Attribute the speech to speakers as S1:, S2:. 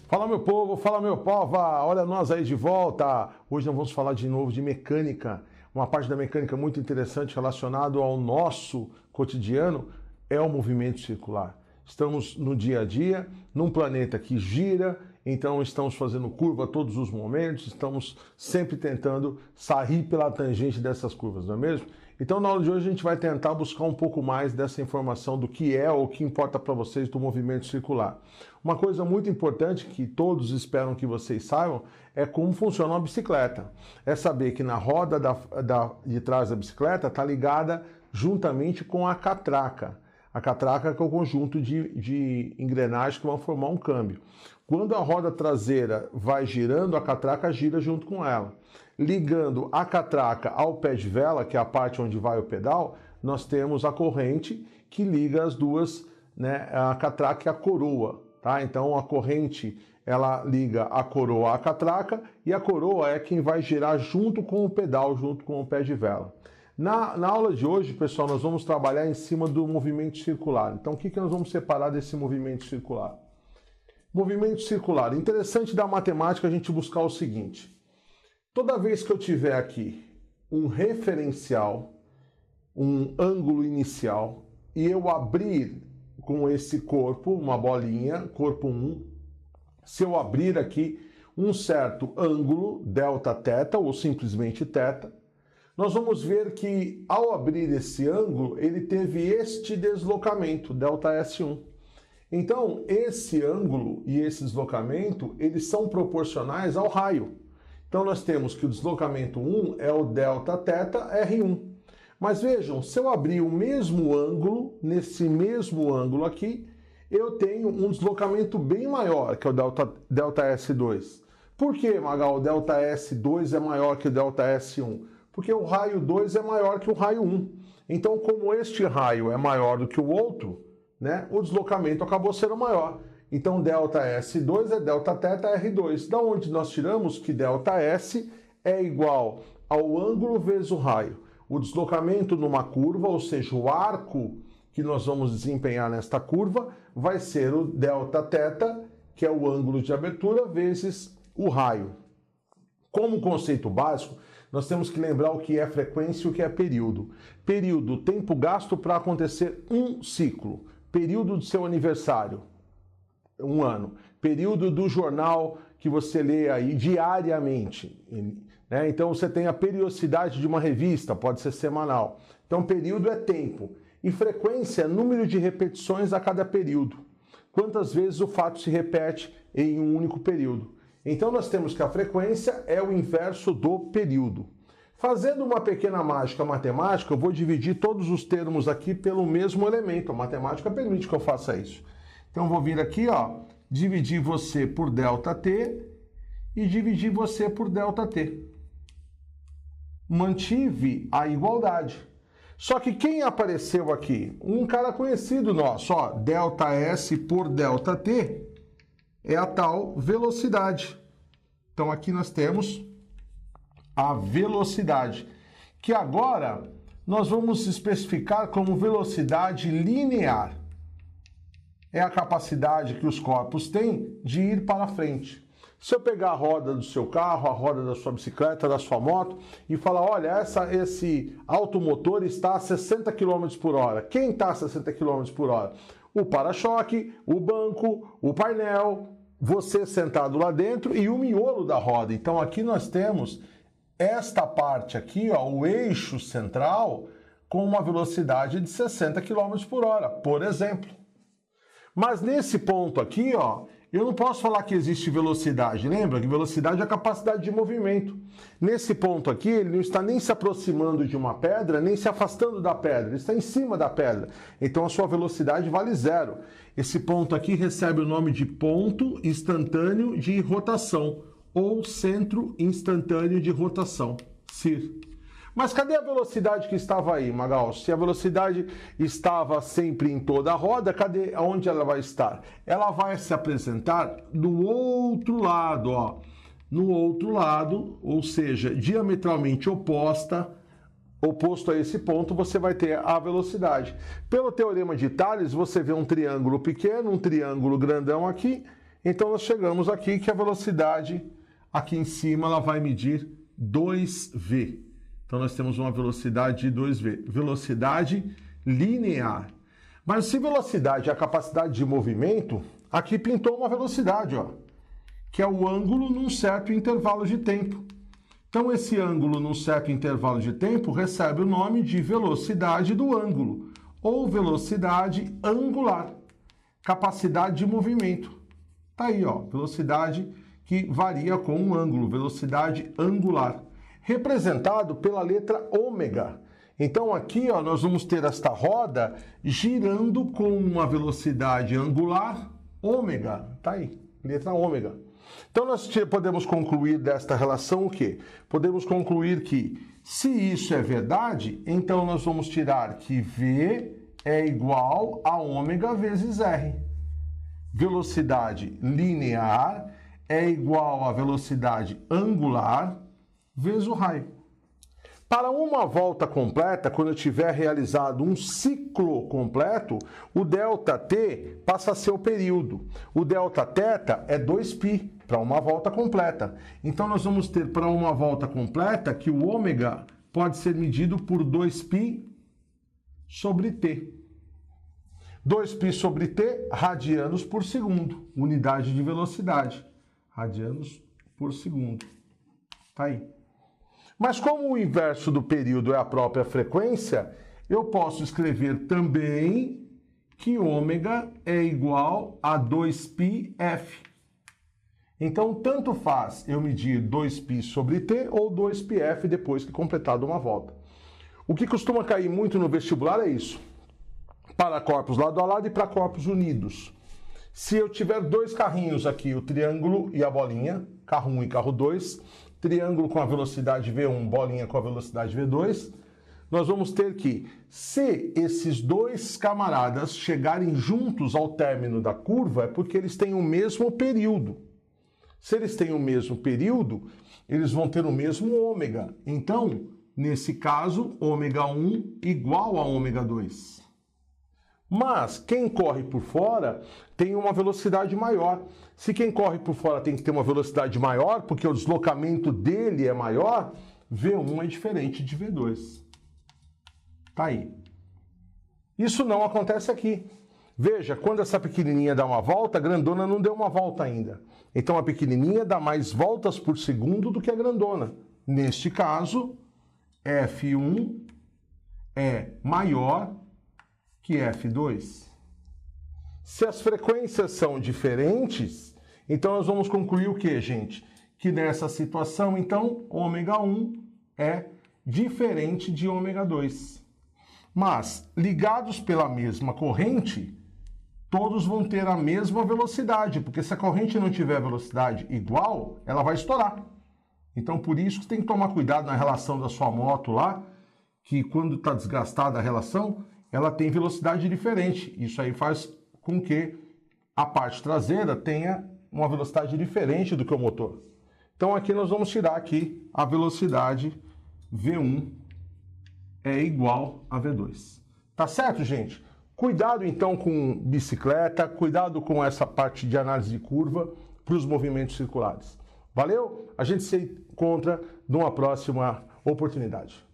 S1: Fala meu povo, fala meu pova, olha nós aí de volta. Hoje nós vamos falar de novo de mecânica. Uma parte da mecânica muito interessante relacionado ao nosso cotidiano é o movimento circular. Estamos no dia a dia, num planeta que gira, então estamos fazendo curva a todos os momentos, estamos sempre tentando sair pela tangente dessas curvas, não é mesmo? Então na aula de hoje a gente vai tentar buscar um pouco mais dessa informação do que é ou o que importa para vocês do movimento circular. Uma coisa muito importante que todos esperam que vocês saibam é como funciona uma bicicleta. É saber que na roda de trás da bicicleta está ligada juntamente com a catraca. A catraca que é o conjunto de engrenagens que vão formar um câmbio. Quando a roda traseira vai girando, a catraca gira junto com ela. Ligando a catraca ao pé de vela, que é a parte onde vai o pedal, nós temos a corrente que liga as duas, né, a catraca e a coroa. Tá? Então a corrente ela liga a coroa à catraca e a coroa é quem vai girar junto com o pedal, junto com o pé de vela. Na aula de hoje, pessoal, nós vamos trabalhar em cima do movimento circular. Então, o que nós vamos separar desse movimento circular? Movimento circular. Interessante da matemática a gente buscar o seguinte. Toda vez que eu tiver aqui um referencial, um ângulo inicial, e eu abrir com esse corpo, uma bolinha, corpo 1, se eu abrir aqui um certo ângulo, delta θ, ou simplesmente θ, nós vamos ver que ao abrir esse ângulo, ele teve este deslocamento, ΔS1. Então, esse ângulo e esse deslocamento, eles são proporcionais ao raio. Então, nós temos que o deslocamento 1 é o Δθ R1. Mas vejam, se eu abrir o mesmo ângulo, nesse mesmo ângulo aqui, eu tenho um deslocamento bem maior, que é o ΔS2. Por que, Magal, o ΔS2 é maior que o ΔS1? Porque o raio 2 é maior que o raio 1. Então, como este raio é maior do que o outro, né, o deslocamento acabou sendo maior. Então, ΔS2 é Δθ R2. Da onde nós tiramos que ΔS é igual ao ângulo vezes o raio. O deslocamento numa curva, ou seja, o arco que nós vamos desempenhar nesta curva, vai ser o Δθ, que é o ângulo de abertura, vezes o raio. Como conceito básico, nós temos que lembrar o que é frequência e o que é período. Período, tempo gasto para acontecer um ciclo. Período do seu aniversário, 1 ano. Período do jornal que você lê aí diariamente. Né? Então você tem a periodicidade de uma revista, pode ser semanal. Então período é tempo. E frequência é número de repetições a cada período. Quantas vezes o fato se repete em um único período. Então nós temos que a frequência é o inverso do período. Fazendo uma pequena mágica matemática, eu vou dividir todos os termos aqui pelo mesmo elemento. A matemática permite que eu faça isso. Então eu vou vir aqui, ó, dividir você por ΔT e dividir você por ΔT. Mantive a igualdade. Só que quem apareceu aqui? Um cara conhecido nosso, ó, ΔS por ΔT é a tal velocidade. Então aqui nós temos a velocidade, que agora nós vamos especificar como velocidade linear. É a capacidade que os corpos têm de ir para frente. Se eu pegar a roda do seu carro, a roda da sua bicicleta, da sua moto e falar, olha, esse automotor está a 60 km por hora. Quem está a 60 km por hora? O para-choque, o banco, o painel, você sentado lá dentro e o miolo da roda. Então aqui nós temos esta parte aqui, ó, o eixo central, com uma velocidade de 60 km por hora, por exemplo. Mas nesse ponto aqui, ó, eu não posso falar que existe velocidade. Lembra que velocidade é a capacidade de movimento. Nesse ponto aqui, ele não está nem se aproximando de uma pedra, nem se afastando da pedra. Ele está em cima da pedra. Então a sua velocidade vale 0. Esse ponto aqui recebe o nome de ponto instantâneo de rotação, ou centro instantâneo de rotação, CIR. Mas cadê a velocidade que estava aí, Magal? Se a velocidade estava sempre em toda a roda, cadê? Onde ela vai estar? Ela vai se apresentar do outro lado, ó. No outro lado, ou seja, diametralmente oposto a esse ponto, você vai ter a velocidade. Pelo teorema de Thales, você vê um triângulo pequeno, um triângulo grandão aqui, Então nós chegamos aqui que a velocidade aqui em cima ela vai medir 2v. Então nós temos uma velocidade de 2v, velocidade linear. Mas se velocidade é a capacidade de movimento, aqui pintou uma velocidade, ó, que é o ângulo num certo intervalo de tempo. Então esse ângulo num certo intervalo de tempo recebe o nome de velocidade do ângulo, ou velocidade angular, capacidade de movimento. Tá aí, ó, velocidade que varia com um ângulo, velocidade angular, representado pela letra ômega. Então aqui, ó, nós vamos ter esta roda girando com uma velocidade angular ômega. Tá aí, letra ômega. Então nós podemos concluir desta relação o quê? Podemos concluir que, se isso é verdade, então nós vamos tirar que V é igual a ômega vezes R. Velocidade linear é igual a velocidade angular vezes o raio. Para uma volta completa, quando eu tiver realizado um ciclo completo, o ΔT passa a ser o período. O Δθ é 2π para uma volta completa. Então nós vamos ter para uma volta completa que o ômega pode ser medido por 2π sobre t. 2π sobre t, radianos por segundo, unidade de velocidade. Radianos por segundo. Tá aí. Mas como o inverso do período é a própria frequência, eu posso escrever também que ômega é igual a 2πf. Então, tanto faz eu medir 2π sobre t ou 2πf depois que completado uma volta. O que costuma cair muito no vestibular é isso. Para corpos lado a lado e para corpos unidos. Se eu tiver dois carrinhos aqui, o triângulo e a bolinha, carro 1 e carro 2, triângulo com a velocidade V1, bolinha com a velocidade V2, nós vamos ter que, se esses dois camaradas chegarem juntos ao término da curva, é porque eles têm o mesmo período. Se eles têm o mesmo período, eles vão ter o mesmo ômega. Então, nesse caso, ômega 1 igual a ômega 2. Mas quem corre por fora tem uma velocidade maior. Se quem corre por fora tem que ter uma velocidade maior, porque o deslocamento dele é maior, V1 é diferente de V2. Tá aí. Isso não acontece aqui. Veja, quando essa pequenininha dá uma volta, a grandona não deu uma volta ainda. Então a pequenininha dá mais voltas por segundo do que a grandona. Neste caso, F1 é maior que F2. Se as frequências são diferentes, então nós vamos concluir o que, gente? Que nessa situação, então, ômega 1 é diferente de ômega 2. Mas, ligados pela mesma corrente, todos vão ter a mesma velocidade, porque se a corrente não tiver velocidade igual, ela vai estourar. Então, por isso que você tem que tomar cuidado na relação da sua moto lá, que quando está desgastada a relação, ela tem velocidade diferente. Isso aí faz com que a parte traseira tenha uma velocidade diferente do que o motor. Então aqui nós vamos tirar aqui a velocidade V1 é igual a V2. Tá certo, gente? Cuidado então com bicicleta, cuidado com essa parte de análise de curva para os movimentos circulares. Valeu? A gente se encontra numa próxima oportunidade.